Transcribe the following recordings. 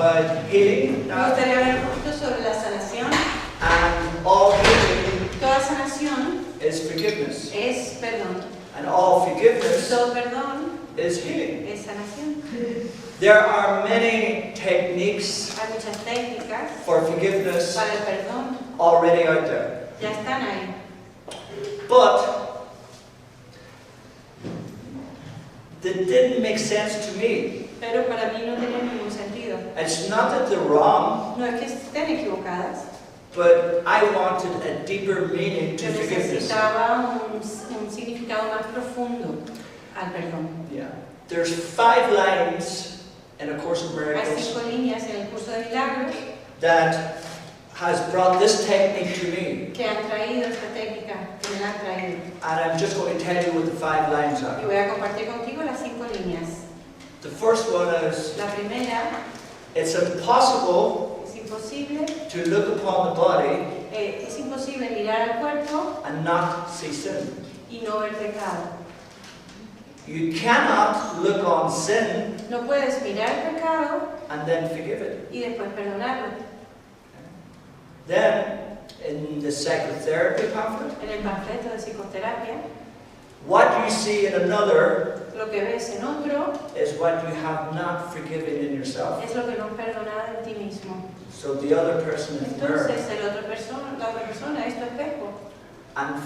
about healing. Me gustaría hablar un poquito sobre la sanación. And all healing Toda sanación is forgiveness. es perdón. And all forgiveness Todo perdón is healing. es sanación. There are many techniques Hay muchas técnicas for forgiveness para el perdón. already out there. Ya están ahí. But that didn't make sense to me. Pero para mí no tiene ningún sentido. It's not that they're wrong, No es que estén equivocadas. but I wanted a deeper meaning to Yo forgiveness. necesitaba un significado más profundo al perdón. Yeah. There's 5 lines in A Course in Hay Miracles 5 líneas en el curso de milagros that has brought this technique to me. que han traído esta técnica, que me la han traído. And I'm just going to tell you what the 5 lines Y are. voy a compartir contigo las 5 líneas. The first one is, La primera, it's impossible es imposible, to look upon the body es imposible mirar al cuerpo and not see sin. y no ver pecado. You cannot look on sin No puedes mirar el pecado and then forgive it. y después perdonarlo. Then, in the psychotherapy pamphlet, En el panfleto de psicoterapia, what you see in another lo que ves en otro is what you have not forgiven in yourself. es lo que no has perdonado en ti mismo. So the other person is the mirror. Entonces la otra persona es tu espejo. And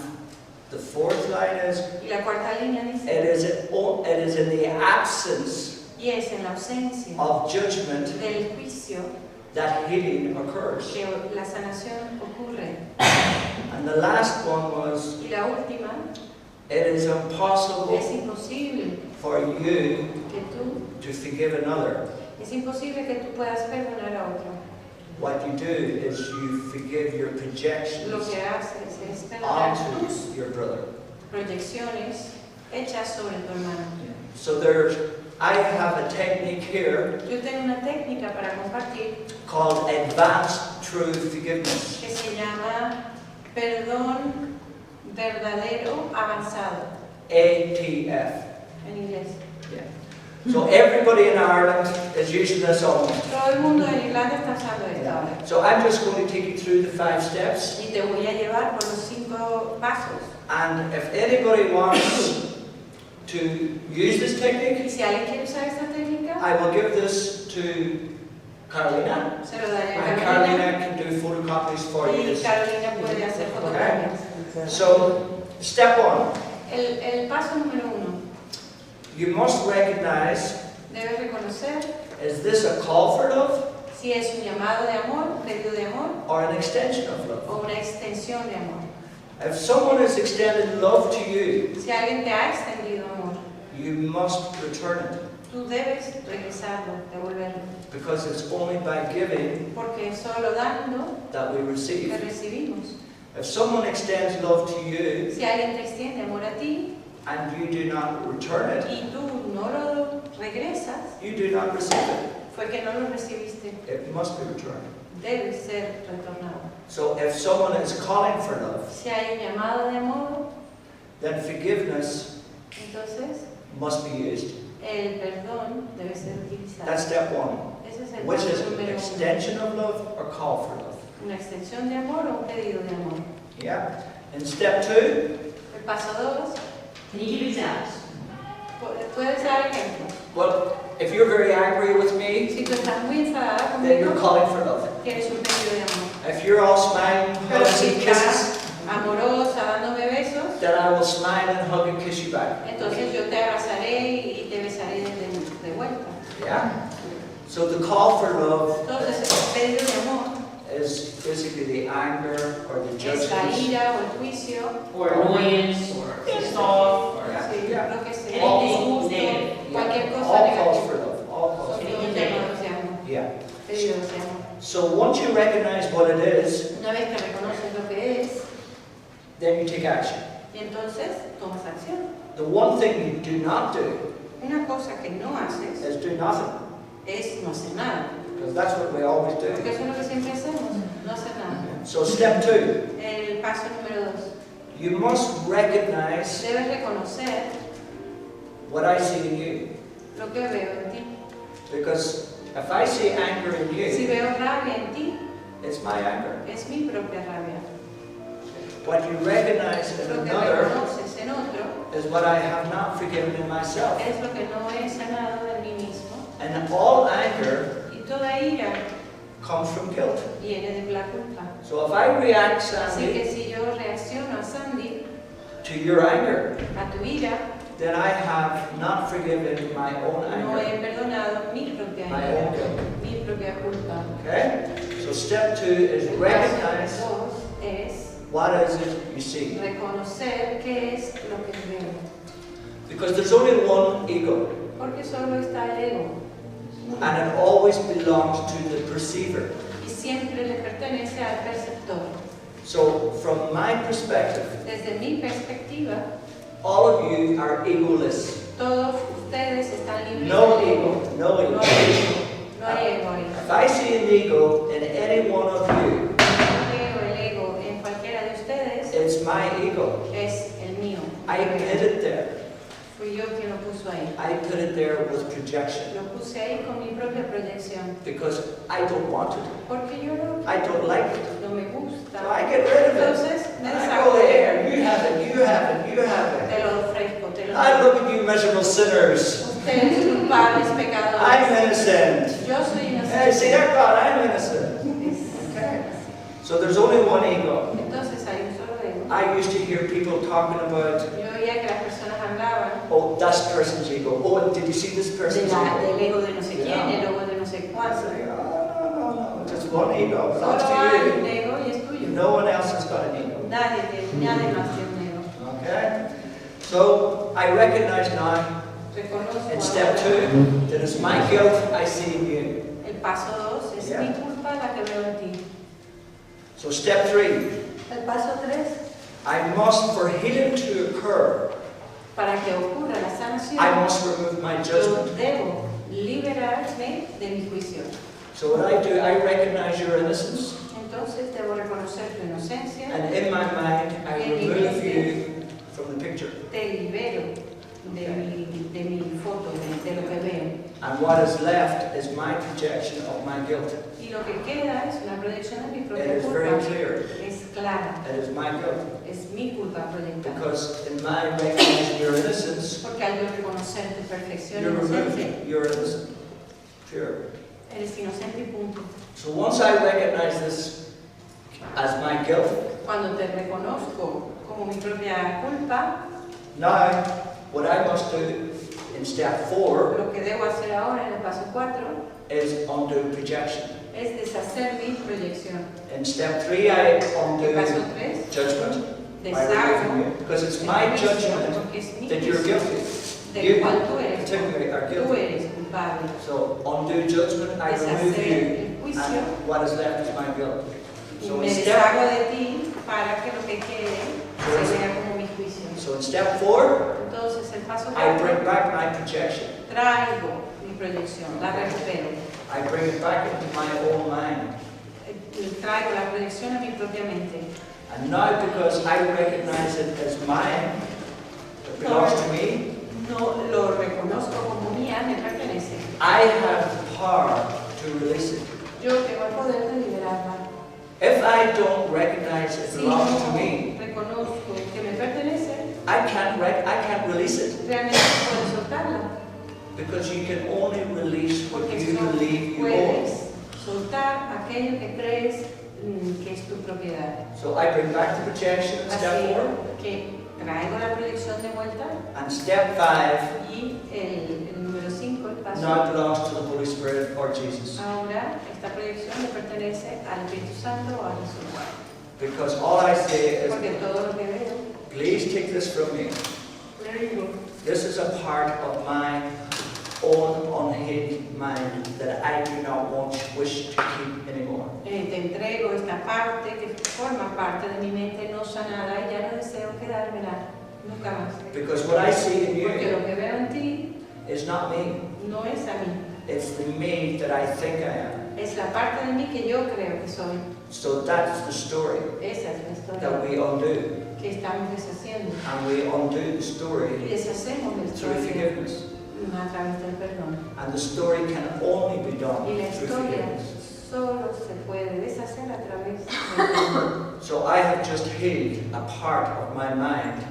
the 4th line is, Y la cuarta línea it dice, is in the absence y es en la ausencia of judgment del juicio that healing occurs. que la sanación ocurre. And the last one was, Y la última, it is es impossible imposible for you que tú, to forgive another. es imposible que tú puedas perdonar a otro. What you do is you forgive your Lo projections que haces es perdonar tus onto your brother. proyecciones hechas sobre tu hermano. So I have a technique here Yo tengo una técnica para compartir called Advanced True Forgiveness. que se llama perdón verdadero avanzado ATF. en inglés. Yeah. So everybody in Ireland is using this almost. Todo el mundo en Irlanda está usando esto ahora. So I'm just going to take you through the 5 steps. Y te voy a llevar por los 5 pasos. And if anybody wants to use this Y technique, si alguien quiere usar esta técnica, I will give this to Carolina. se lo daré a And Carolina. Carolina can do photocopies for you. Y Carolina puede hacer fotocopias. So, step 1. El paso número 1. You must recognize, Debes reconocer is this a call for love si es un llamado de amor, un pedido de amor or an extension of love? o una extensión de amor. If someone has extended love to you, Si alguien te ha extendido amor, you must return it. tú debes regresarlo, devolverlo. Because it's only by giving Porque es solo dando that we que receive. recibimos. If someone extends love to you Si alguien te extiende amor a ti and you do not return it, y tú no lo regresas, you do not receive it. fue que no lo recibiste. It must be returned. Debe ser retornado. So if someone is calling for love, Si hay un llamado de amor, then forgiveness entonces must be used. el perdón debe ser utilizado. That's step 1. Ese es el Which paso is número 1. extension of love or call for love. Una extensión de amor o un pedido de amor. Yeah. And step 2, El paso 2, Can you give examples? puedes dar ejemplos. well, if you're very angry with me, Si tú estás muy enfadada then you're conmigo, calling for love. tienes un pedido de amor. If you're all smiling, Pero hugs si and kisses, estás amorosa, dándome besos, then I will smile and hug and kiss you back. entonces yo te abrazaré y te besaré de vuelta. Yeah? So the call for love Entonces, el pedido de amor is basically the anger or the es la judgment. ira o el juicio, Or annoyance, or pissed off, or Yeah, sí, yeah. lo que sea, Anything disgusto, negative. cualquier cosa All calls negativa. for love. All calls Son for todos llamados de amor, love. Yeah. pedidos de amor. So once you recognize what it is, Una vez que reconoces lo que es, then you take action. y entonces tomas acción. The one thing you do not do Una cosa que no haces is do nothing. es no hacer nada. Because that's what we always Porque do. eso es lo que siempre hacemos, no hacer nada. So step 2, El paso número 2. you must recognize Debes reconocer what I see in you. lo que veo en ti. Because If I see anger in Si you, veo rabia en ti, it's my anger. es mi propia rabia. What you recognize in Lo que another reconoces en otro is what I have not forgiven in myself. es lo que no he sanado en mí mismo. And all anger Y toda ira comes from guilt. viene de la culpa. So if I react, Así que Sandy, si yo reacciono a Sandy, to your anger, a tu ira, then I have not forgiven my own no anger, he perdonado mi propia my ira, own guilt. mi propia culpa. Okay? So step 2 is El recognize paso 2 es what is it you see. reconocer qué es lo que veo. Because there's only one ego, Porque solo está el ego. and it always belongs to the perceiver. Y siempre le pertenece al perceptor. So from my perspective, Desde mi perspectiva, all of you are egoless. todos ustedes están libres No del ego, no No ego. hay ego. No hay ego ahí. If I see an ego in any one of you, No veo el ego en cualquiera de ustedes, it's my ego. es el mío. I put it there. Fui yo quien lo puso ahí. I put it there with projection Lo puse ahí con mi propia proyección. because I don't want it. Porque yo I don't like it. no me gusta. So I get rid of it. Entonces me I deshago go de there. él. You have it. You have it. You have it. Te lo ofrezco, te lo I look at you, miserable sinners. Ustedes culpables, I'm pecadores. innocent. Yo soy Hey, see inocente. that God? I'm innocent. Okay. So there's only one ego. Entonces hay un solo ego. I used to hear people talking about, Yo oía que las personas hablaban oh, this person's ego. Oh, did you see this person's del ego? ego de no sé quién, Yeah. el ego de no sé I cuánto. say, oh, no. Just one ego. Belongs Solo hay un to ego y es tuyo. you. No one else has got an ego. Nadie más tiene un ego. Okay? So I recognize now Reconozco in step ahora 2 that it's my guilt I see in you. el paso 2 es Yeah. mi culpa la que veo en ti. So step 3, El paso 3, I must, for healing to occur, para que ocurra la sanación, I must remove my yo judgment. debo liberarme de mi juicio. So what I do, I recognize your innocence, Entonces debo reconocer tu inocencia, and in my mind, I remove you from the picture. te libero de mi foto, de lo que veo. And what is left is my projection of my guilt. Y lo que queda es una proyección de mi It propia is very culpa. clear. Es clara, It is my guilt. es mi culpa proyectada. Because in my recognizing your innocence, Porque al yo reconocer tu perfección you're inocente, removed. You're innocent. Pure. eres inocente y punto. So once I recognize this as my guilt, Cuando te reconozco como mi propia culpa, now what I must do in step 4 lo que debo hacer ahora en el paso 4 is undo projection. es deshacer mi proyección. In step 3 I El paso undo 3, judgment by deshago removing you. Because it's el my juicio, judgment porque es mi that you're juicio guilty. del You cual tú eres, particularly are tú guilty. eres culpable. So undo judgment, I remove Deshacer you, el juicio and what is left is my guilt. y So me in deshago step, de ti para que lo que quede se vea como mi juicio. so in step 4, Entonces el paso I 4, bring back my projection. traigo mi proyección, la recupero. I bring it back into my own mind. Traigo la proyección a mi propia mente. And now because I recognize it as mine, it belongs to me, No lo reconozco como mía, me pertenece. I have the power to release it. Yo tengo el poder de liberarla. If I don't recognize it Si belongs to no me, reconozco que me pertenece, I can't release it. realmente no puedo soltarla. Because you can only release what Porque you solo believe you own. puedes soltar aquello que crees que es tu propiedad. So I bring back the projection in step Así 4. que traigo la proyección de vuelta And step 5 y el número 5, el paso. now belongs to the Holy Spirit or Jesus. Ahora esta proyección le pertenece al Espíritu Santo o a Jesús. Because all I say is, Porque todo lo que veo, please take this from me. le digo, This is a part of my own unhinged mind that I do not wish to keep anymore. te entrego esta parte que forma parte de mi mente no sanada y ya no deseo quedármela nunca más. Because what I see in Porque you lo que veo en ti is not me. no es a mí, It's the me that I think I am. es la parte de mí que yo creo que soy. So that's the story Esa es la historia that we undo. que estamos deshaciendo. And we undo the Y story deshacemos la through historia forgiveness. a través del perdón. And the story can only be done Y la through historia forgiveness. solo se puede deshacer a través del perdón. So I have just healed a part of my mind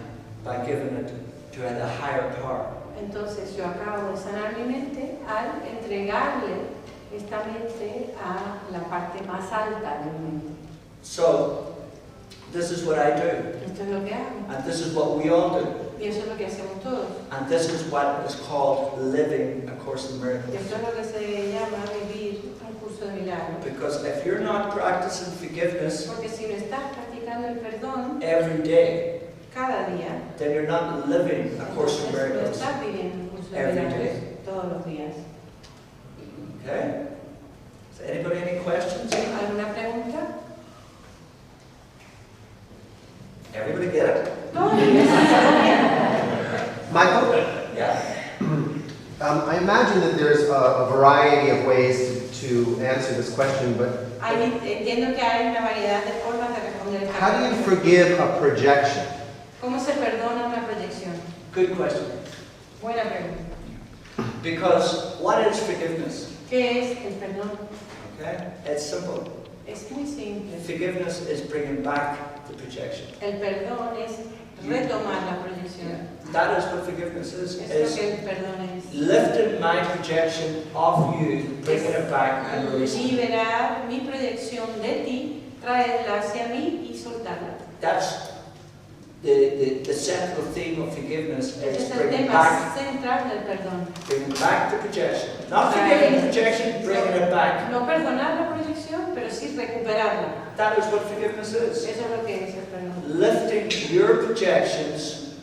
by giving it to the higher power. Entonces yo acabo de sanar mi mente al entregarle esta mente a la parte más alta de mi mente. So this is what I do, Esto es lo que hago. and this is what we all do, Y eso es lo que hacemos todos. and this is what is called living A Course in Y Miracles. esto es lo que se llama vivir un curso de milagros. Because if you're not practicing forgiveness Porque si no estás practicando el perdón every day, cada día, then you're not living A Course in entonces no Miracles. estás viviendo un curso de Every milagros day. todos los días. Okay? Is anybody any questions? ¿Alguna pregunta? Everybody get it? Todos los días. Michael, Yeah. I imagine that there's a variety of ways to answer this question, but Entiendo que hay una variedad de formas de responder esta how do you pregunta. forgive a projection? ¿Cómo se perdona una proyección? Good question. Buena pregunta. Because what is forgiveness? ¿Qué es el perdón? Okay? It's simple. Es muy simple. Forgiveness is bringing back the projection. El perdón es retomar la proyección. That is what forgiveness Es lo is que el perdón es. lifting my projection off you, bringing it back and releasing it. Liberar mi proyección de ti, traerla hacia mí y soltarla. That's the central theme of forgiveness Ese is es el bringing tema back central del perdón. the projection. Not forgiving the projection, bringing it back. No perdonar la proyección, pero sí recuperarla. That is what forgiveness is. Eso es lo que es el perdón. Lifting your projections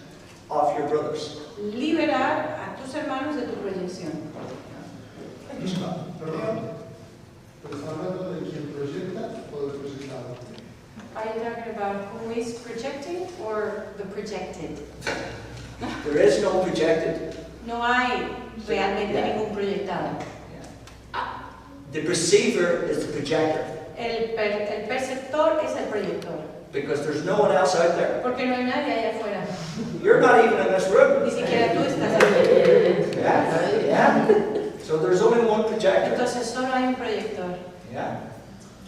off your brothers. Liberar a tus hermanos de tu proyección. Thank you, Scott. Perdón, pero está hablando de quien proyecta o del proyectado. Are you talking about who is projecting or the projected? There is no projected. No hay realmente Yeah. ningún proyectado. The perceiver is the projector El perceptor es el proyector. because there's no one else out there. Porque no hay nadie allá afuera. You're not even in this room. Ni siquiera tú estás aquí. Yeah, yeah. So there's only one projector. Entonces solo hay un proyector. Yeah,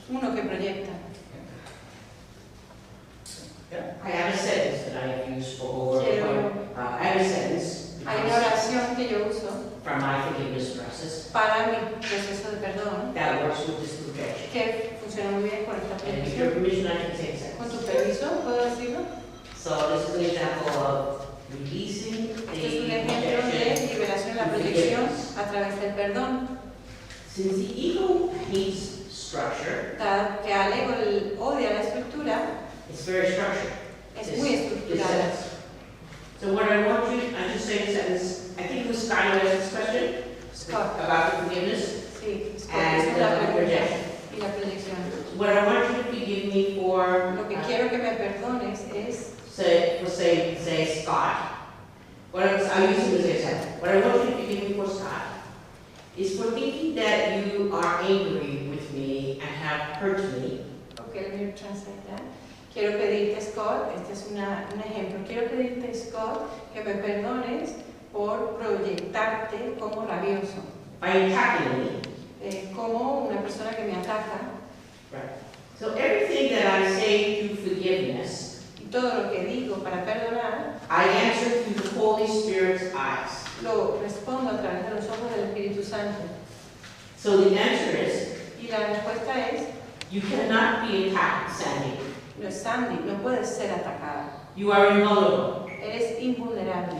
Uno que proyecta. yeah. I have a sentence that I have used for over. Quiero- I have a sentence Hay una oración que yo uso from my forgiveness process para mi proceso de perdón that works with this projection. que funciona muy bien con esta And with your proyección. permission, I can take Con seconds. tu permiso, ¿puedo decirlo? So this is an example of releasing the Este es un ejemplo de projection. liberación de la proyección a través del perdón. Since the ego hates structure, Dado que al ego odia la estructura, it's very structured. es muy This estructurada. sentence. So what I want you, I just say this sentence, I think it was Scott who asked this question Scott, about the forgiveness. sí, Scott, And es la the pregunta projection. y la proyección. What I want you to forgive me for, Lo que quiero que me perdones es, say Scott. I'll use him as an example. What I want you to forgive me for, Scott, is for thinking that you are angry with me and have hurt me. ok, let me translate that. Quiero pedirte, Scott, este es un ejemplo, quiero pedirte, Scott, que me perdones por proyectarte como rabioso, By attacking me. como una persona que me ataca. So everything that I say through forgiveness, Y todo lo que digo para perdonar, I answer through the Holy Spirit's eyes. lo respondo a través de los ojos del Espíritu Santo. So the answer is, Y la respuesta es, you cannot be attacked, Sandy. no es Sandy, no puedes ser atacada. You are invulnerable. Eres invulnerable.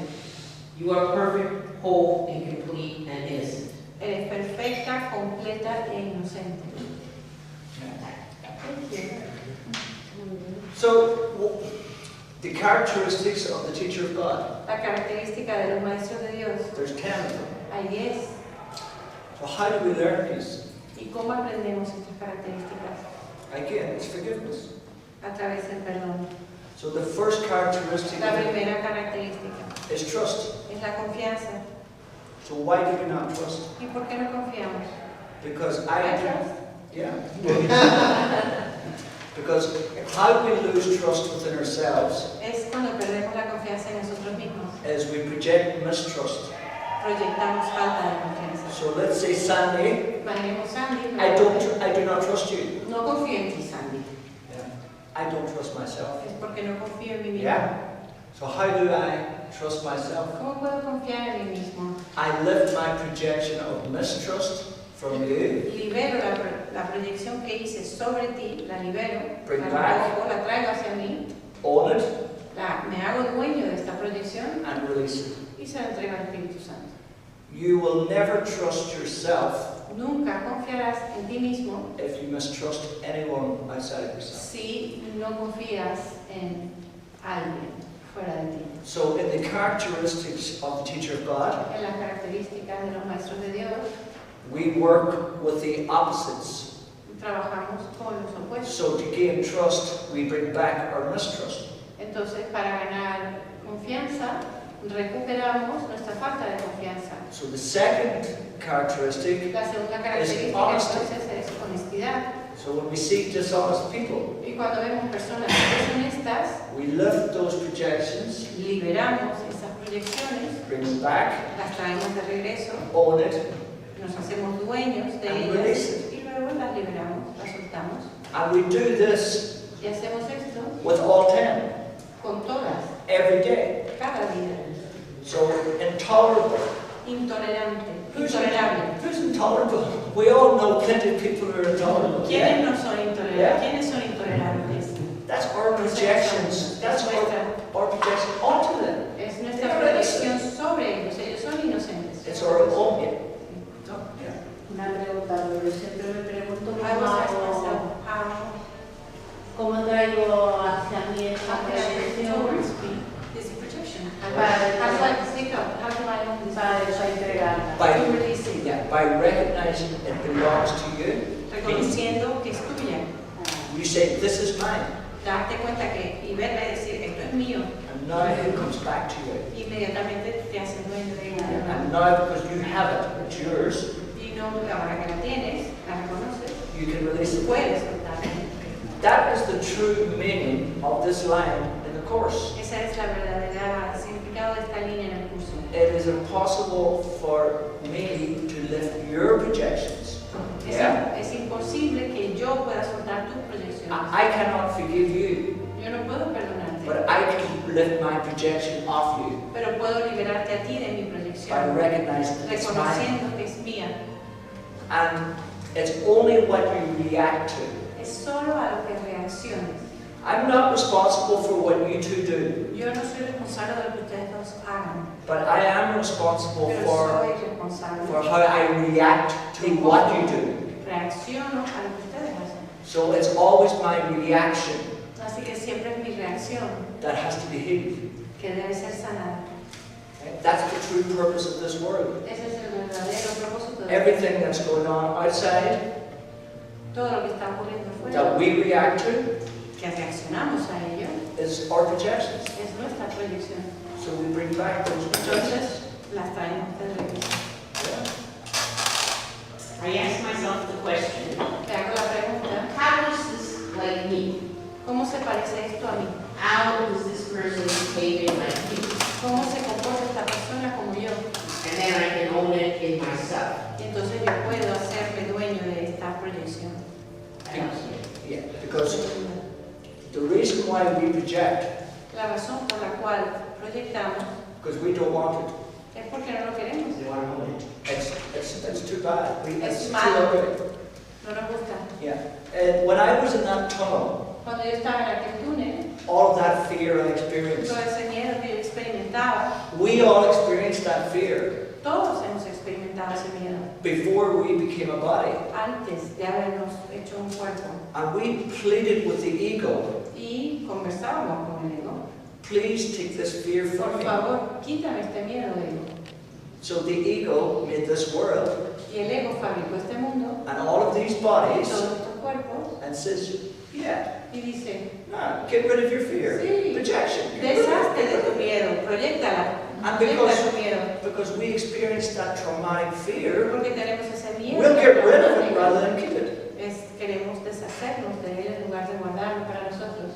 You are perfect, whole, and complete, and innocent. Eres perfecta, completa e inocente. So the characteristics of the teacher of God, La característica de los maestros de Dios, there's 10 of them. hay 10. So how do we learn these? ¿Y cómo aprendemos estas características? Again, it's forgiveness. A través del perdón. So the first characteristic La primera característica is trust. es la confianza. So why do we not trust? ¿Y por qué no confiamos? Because I trust. yeah. Because how we lose trust within ourselves Es cuando perdemos la confianza en nosotros mismos. is we project mistrust proyectamos falta de confianza. So let's say, Sandy, Imaginemos Sandy, I do not trust you. no confío en ti, Sandy, I don't trust myself. es porque no confío en mí mismo. Yeah? So how do I trust myself? ¿Cómo puedo confiar en mí mismo? I lift my projection of mistrust from you, Libero la proyección que hice sobre ti, la libero, Bring la back. recojo, la traigo hacia mí, own it, me hago dueño de esta proyección and release it. y se la entrego al Espíritu Santo. You will never trust yourself Nunca confiarás en ti mismo if you mistrust anyone outside of yourself. si no confías en alguien fuera de ti. So in the characteristics of the teacher of God, En las características de los maestros de Dios, we work with the opposites. trabajamos con los opuestos. So to gain trust, we bring back our mistrust. Entonces, para ganar confianza, recuperamos nuestra falta de confianza. So the second characteristic, La segunda característica honesty. entonces es honestidad. so when we see dishonest people, Y cuando vemos personas deshonestas, we lift those projections, liberamos esas proyecciones, bring them back, las traemos de regreso, own it, nos hacemos dueños de And ellas release y luego las liberamos, las soltamos. and we do this Y hacemos esto with all 10, con todas, every day. cada día. So intolerable. Intolerante, Who's intolerable. Who's intolerable? We all know plenty of people who are intolerable. ¿Quiénes Yeah? no son intolerantes? Yeah. ¿Quiénes son intolerantes? That's our projections. That's our projection onto them. Es nuestra proyección sobre ellos. Ellos son inocentes. It's our own. Yeah. Una pregunta, porque siempre me pregunto I was asked myself, cómo traigo hacia mí esa how can I bring proyección towards me this projection? para How do I speak up? How do I own this para projection? entregarla. By, To release it. yeah, by recognizing it belongs to you. Reconociendo que es tuya. You say, this is mine. Darte cuenta que y verla y decir, esto es mío. And now it comes back to you. Inmediatamente te haces dueño de ella. And now because you have it, it's yours, Y no, ahora que la tienes, la reconoces, you can release it. puedes soltarla. That is the true meaning of this line in the course. Esa es la verdadera significado de esta línea en el curso. It is impossible for me to lift your projections. Yeah? Es imposible que yo pueda soltar tus proyecciones. I cannot forgive you, Yo no puedo perdonarte, but I can lift my projection off you pero puedo liberarte a ti de mi by proyección, recognizing that it's mine. reconociendo que es mía. And it's only what you react to. Es solo a lo que reacciones. I'm not responsible for what you two do, Yo no soy responsable de lo que ustedes dos hagan, but I am responsible pero for soy responsable how I react to what you do. reacciono a lo que ustedes hacen. So it's always my reaction Así que siempre es mi reacción that has to be healed. que debe ser sanada. That's the true purpose of this world. Ese es el verdadero propósito de Everything that's going on outside todo lo que está ocurriendo that afuera, we react to que reaccionamos a ello, is our projections. es nuestra proyección. So we bring back those projections. Entonces, las traemos de regreso. I ask myself the question, Te hago la pregunta, how is this like me? ¿cómo se parece esto a mí? How does this person behave in like me? ¿Cómo se comporta esta persona como yo? And then I can own it in myself. Y entonces yo puedo hacerme dueño de esta proyección. Yeah, because the reason why we project, La razón por la cual proyectamos because we don't want it. es porque no lo queremos, It's too bad. It's too malo. ugly. no nos gusta. Yeah. And when I was in that tunnel, Cuando yo estaba en aquel túnel, all of that fear I experienced, todo ese miedo que yo experimentaba, we all experienced that fear todos hemos experimentado ese miedo before we became a body. antes de habernos hecho un cuerpo. And we pleaded with the ego, Y conversábamos con el ego. please take this fear from Por me. favor, quítame este miedo, ego. So the ego made this world Y el ego fabricó este mundo, and all of these todos bodies estos cuerpos, and says, yeah, y dice, no, get rid of your fear. Sí. Projection. Get rid of deshazte it. de tu miedo, proyéctala, And proyecta tu miedo. because we experienced that traumatic fear, Porque tenemos ese miedo. we'll get rid of it rather than keep it. Queremos deshacernos de él en lugar de guardarlo para nosotros.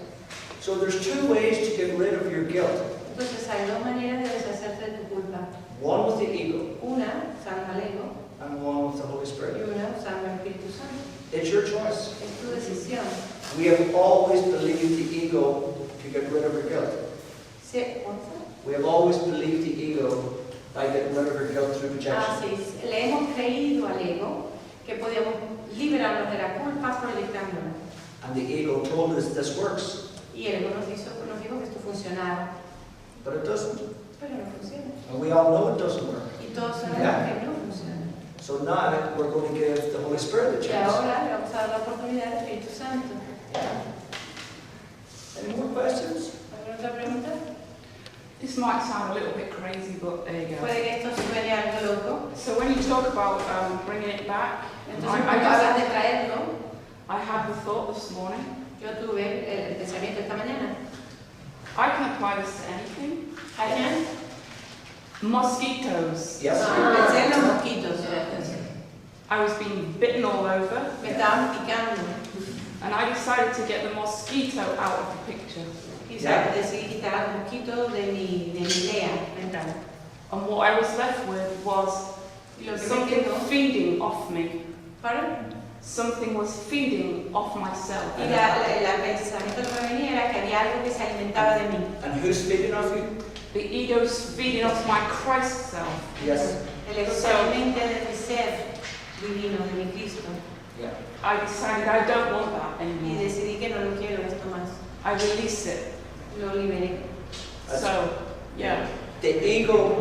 So there's two ways to get rid of your guilt. Entonces hay dos maneras de deshacerte de tu culpa. One with the ego Una usando al ego and one with the Holy y Spirit. una usando al Espíritu Santo. It's your choice. Es tu decisión. We have always believed the ego to get rid of her guilt. We have always believed the ego by getting rid of her guilt through projection. Sí, le hemos creído al ego que podíamos liberarnos de la culpa proyectándola. And the ego told us this works, Y el ego nos dijo que esto funcionaba, but it doesn't. pero no funciona. And we all know it doesn't work. Y todos sabemos Yeah. que no funciona. So now we're going to give the Holy Spirit a Y chance. ahora le vamos a dar la oportunidad al Espíritu Santo. Any more questions? ¿Alguna otra pregunta? This might sound a little bit crazy, but there you go. Puede que esto suene algo loco. So when you talk about bringing it back, Entonces, cuando hablas de traerlo, I had the thought this morning, yo tuve el pensamiento esta mañana. I can apply this to anything. I can. Mosquitoes. Yes? Pensé en los mosquitos. I was being bitten all over, Me estaban picando. and I decided to get the mosquito out of the picture. Y Yeah. decidí quitar a los mosquitos de mi idea mental. And what I was left with was Y lo que me something quedó, feeding off me. ¿pardon? Something was feeding off myself. Y el pensamiento que me venía era que había algo que se alimentaba de mí. And who's feeding off you? The ego's feeding off my Christ self. Yes. El ego se alimenta de mi ser divino, de mi Cristo. Yeah. I decided I don't want that Y anymore. decidí que no lo quiero esto más. I release it. Lo liberé. So, yeah. The ego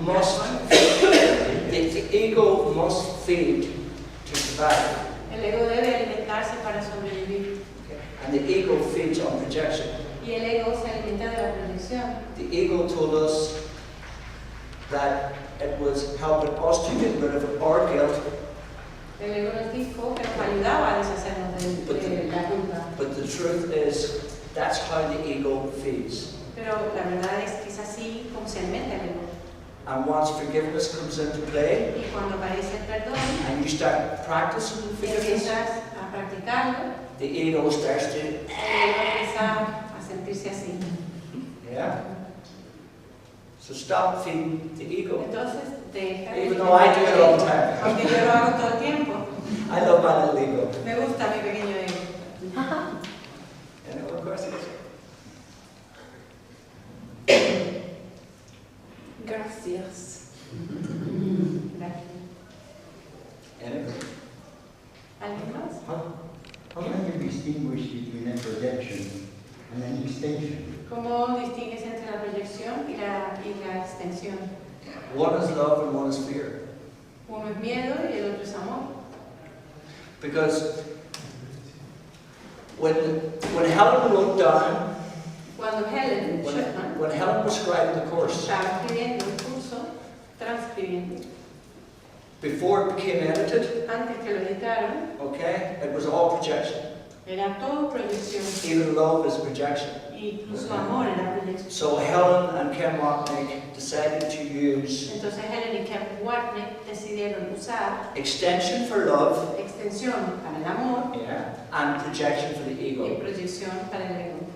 must the ego must feed to survive. El ego debe alimentarse para sobrevivir. And the ego feeds on projection. Y el ego se alimenta de la proyección. The ego told us that it was helping us to get rid of our guilt, El ego nos dijo que nos ayudaba a deshacernos de la culpa. but the truth is that's how the ego feeds. Pero la verdad es que es así como se alimenta el ego. And once forgiveness comes into play, Y cuando aparece el perdón, and you start practicing y forgiveness, empiezas a practicarlo, the ego starts to, el ego empieza a sentirse así. yeah. So stop feeding the ego. Entonces, deja de Even though I do it all the time. Aunque yo lo hago todo el tiempo. I love my little ego. Me gusta mi pequeño ego. Any more questions? Gracias. Gracias. Anything? ¿Alguien más? How can you distinguish between a projection and an extension? ¿Cómo distingues entre la proyección y la extensión? One is love and one is fear. Uno es miedo y el otro es amor. Because when Helen wrote down, Cuando Helen Schuckman when Helen was scribing the course, estaba escribiendo el curso, transcribiendo, before it became edited, antes que lo editaron, okay, it was all projection. era todo proyección. Even love is projection. Incluso amor era proyección. So Helen and Ken Watnick decided to use Entonces Helen y Ken Watnick decidieron usar extension for love, extensión para el amor yeah, and projection for the y ego. proyección para el ego.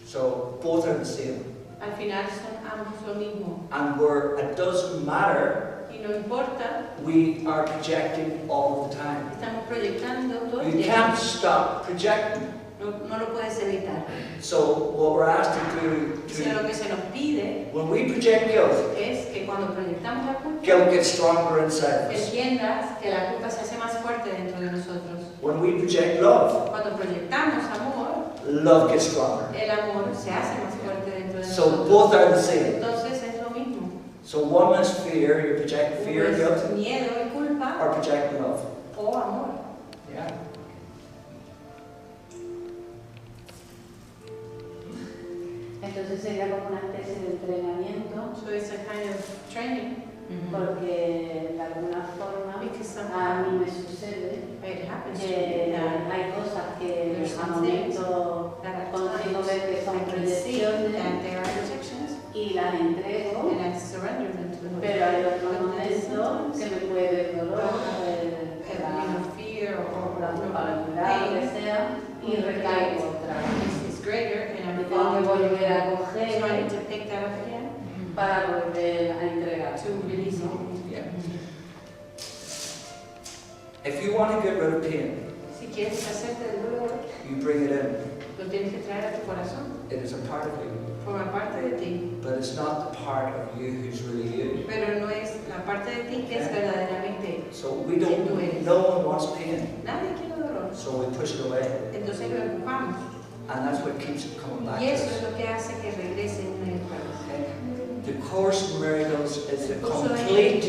So both are the same. Al final son ambos lo mismo. And where it doesn't matter, Y no importa, we are projecting all the time. estamos proyectando todo el You tiempo. can't stop projecting. No lo puedes evitar. So what we're asked to do, Si lo que se nos pide when we project guilt, es que cuando proyectamos la culpa, guilt gets stronger inside us. entiendas que la culpa se hace más fuerte dentro de nosotros. When we project love, Cuando proyectamos amor, love gets stronger. el amor se hace más fuerte dentro de So nosotros. both are the same. Entonces es lo mismo. So one is fear, you project fear, Uno guilt, es miedo y culpa or project love. o amor. Yeah. Entonces sería como una especie de entrenamiento, So it's a kind of training porque de alguna forma because a mí me sucede it happens to que me that hay cosas que there's a some things momento that at consigo times ver que I son can see that proyecciones they are projections y las entrego, and I surrender them to the Holy pero hay Spirit. otros But then momentos que sometimes, me puede el dolor, fear or la culpabilidad, lo que pain sea, y recaigo otra vez. is greater and I'm Y tengo que volver a trying coger to pick that up again. para volver a entregar. to release it. Yeah. If you want to get rid of pain, Si quieres hacerte del dolor, you bring it in. lo tienes que traer a tu corazón. It is a part of you, Forma parte de ti, but it's not the part of you who's really you. pero no es la parte de ti que es verdaderamente. So we don't, no one wants pain, Nadie quiere dolor, so we push it away. entonces lo empujamos. And that's what keeps it coming back Y to eso es us. lo que hace que regrese una y otra vez. Okay? The Course in Miracles is a El curso de complete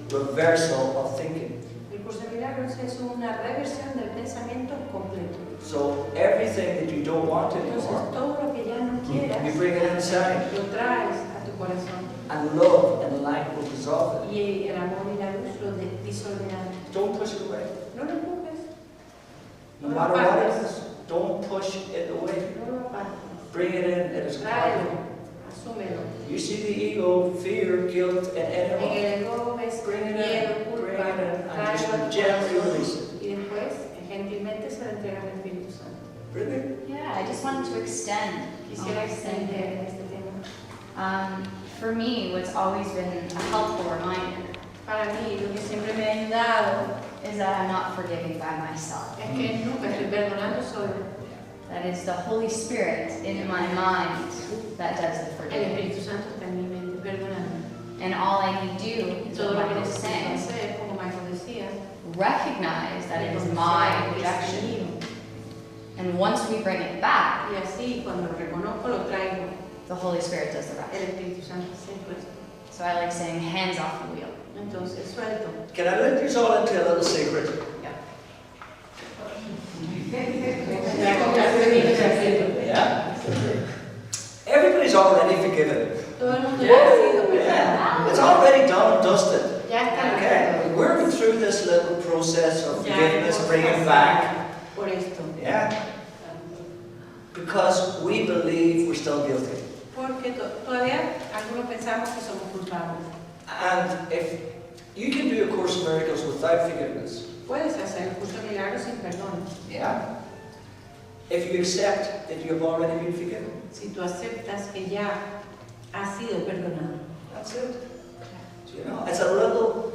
milagros- reversal of thinking. el curso de milagros es una reversión del pensamiento completo. So everything that you don't want Entonces anymore, todo lo que ya no quieras, you bring it inside. lo traes a tu corazón. And love and light will dissolve it. Y el amor y la luz lo disolverán. Don't push it away. No lo empujes, No matter what it is, don't push it away. no lo apartes. Bring it in. It is a part of Tráelo, you. asúmelo. You see the ego, fear, guilt, and En anyone. el ego ves Bring it miedo, in. Bring culpa, it in. And tráelo a just tu gently corazón. release it. Y después, gentilmente se lo entrega al Espíritu Santo. Bring it. Yeah, I just wanted to extend. Quisiera extender este tema. For me, what's always been a helpful reminder Para mí, lo que siempre me ha ayudado is that I'm not forgiving by myself. es que nunca estoy perdonando solo. That is the Holy Spirit in my mind that does the El forgiving. Espíritu Santo está en mi mente perdonando. And all I need to do is Todo what lo que Michael was necesito saying, hacer, como Michael decía, recognize that it is reconocer my que es rejection. mío. And once we bring it back, Y así, cuando lo reconozco, lo traigo. the Holy Spirit does the El rest. Espíritu Santo hace el resto. So I like saying hands off the wheel. Entonces, suelto. Can I let you all into a little secret? Yeah? Everybody's already forgiven. Todo el mundo ya ha sido perdonado. It's already done and dusted. Ya está Okay, we're through this little process of forgiveness, bringing back. por esto. Yeah? Because we believe we're still guilty. Porque todavía algunos pensamos que somos culpables. And if you can do a Course in Miracles without forgiveness, Puedes hacer el curso de milagros sin perdón. yeah? If you accept that you've already been forgiven, Si tú aceptas que ya has sido perdonado. that's it. You know, it's a little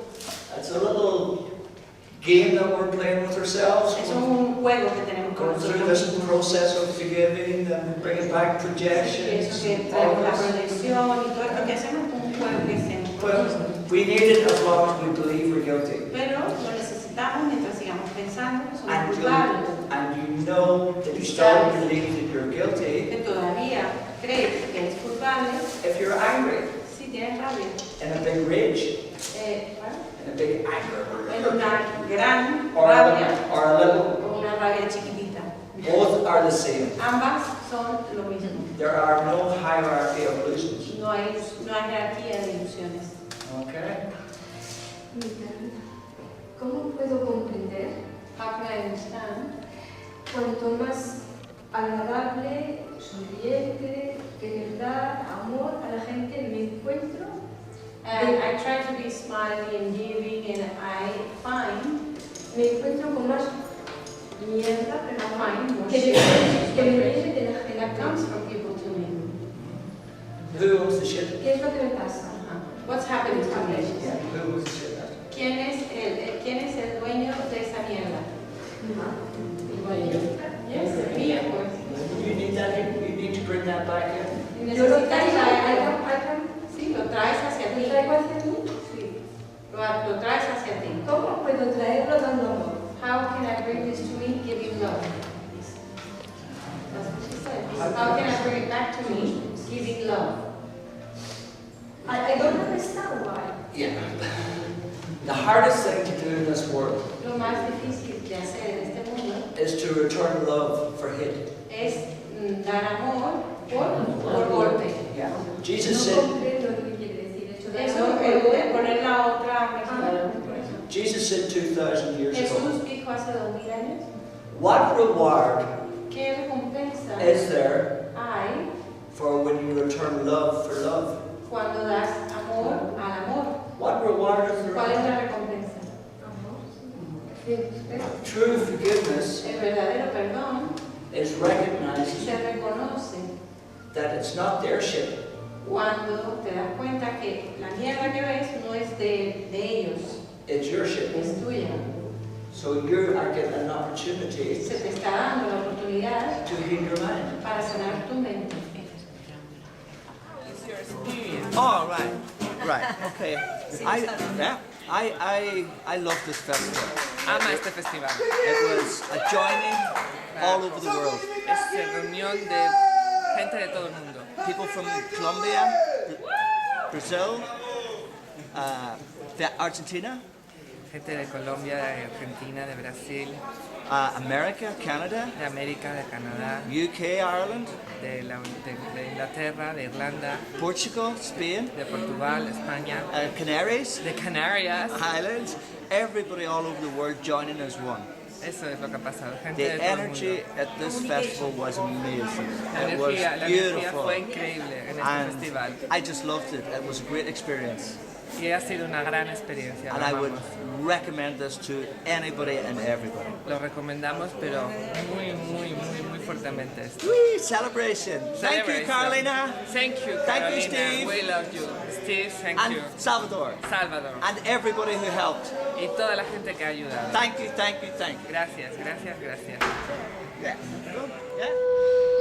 game that we're playing with ourselves. Es un juego que tenemos con Going through nosotros this mismos. process of forgiving and bringing back Y projections. eso que all traemos la this. proyección y todo esto que hacemos es un juego que hacemos con Well, nosotros. we need it as long as we believe we're guilty. Pero lo necesitamos mientras sigamos pensando que somos And culpables. you know that you still believe that you're guilty Que todavía crees que eres culpable if you're angry, si tienes rabia. in a big rage, ¿Vale? in a big En anger, una gran or rabia a little. o una rabia chiquitita. Both are the same. Ambas son lo mismo. There are no hierarchy of illusions. No hay jerarquía de ilusiones. Okay? ¿Cómo puedo comprender How can I understand? cuanto más agradable, sonriente, de verdad, amor a la gente me encuentro? And I try to be smiley and giving, and I find Me encuentro con más mierda, pero find more que shit me viene de la that comes gente. from people to me. Who owns the shit? ¿Qué es lo que me pasa? What's happening to me? Yeah, who owns the shit? ¿Quién es el dueño de esa mierda? Yes, el mío, pues. You need that. You need to bring that back in. Yo lo Necesitas traerlo. traigo Sí, lo traes hacia ti. hacia mí. Sí, lo traes hacia ti. ¿Cómo puedo traerlo dando amor? How can I bring this to me? Giving love. That's what she said. How can I bring it back to me? Giving love. I don't understand why. Yeah. The hardest thing to do in this world Lo más difícil de hacer en este mundo is to return love for hate. es dar amor por golpe. Yeah. Jesus No said. comprendo lo que quiere decir eso de Eso amor es por golpe. poner la otra mejilla. Jesus said 2,000 years ago. Jesús dijo hace 2000 años, What reward ¿qué recompensa is there hay for when you return love for love? cuando das amor al amor? What reward is ¿Cuál es there? la recompensa? True forgiveness El verdadero perdón is recognizing se reconoce that it's not their ship, cuando te das cuenta que la mierda que ves no es de ellos, It's your shit. es tuya. So you are getting an opportunity Se te está dando la oportunidad to heal your mind. para sanar tu mente. Oh, right, okay. I love this festival. Ama este festival. It was a joining all over the world. Es reunión de gente de todo el mundo. People from Colombia, Brazil, Argentina, Gente de Colombia, de Argentina, de Brasil, America, Canada, de América, de Canadá, UK, Ireland, de Inglaterra, de Irlanda, Portugal, Spain, de Portugal, España, Canaries, de Canarias. Islands, everybody all over the world joining as one. Eso es lo que ha pasado. Gente The de todo el energy mundo. at this festival was amazing. La It was energía fue beautiful. increíble en este And festival. I just loved it. It was a great experience. Y ha sido una gran experiencia. And lo I would amamos. recommend this to anybody and everybody. Lo recomendamos, pero muy fuertemente. Whee! Celebration. Thank you, Celebration. Carolina. Thank you, Thank you, Carolina. Steve. We love you. Steve, thank And you. Salvador. Salvador. And everybody who helped. Y toda la gente que ha ayudado. Thank you, thank you, thank you. Gracias, gracias, gracias. Yeah. Good. Yeah.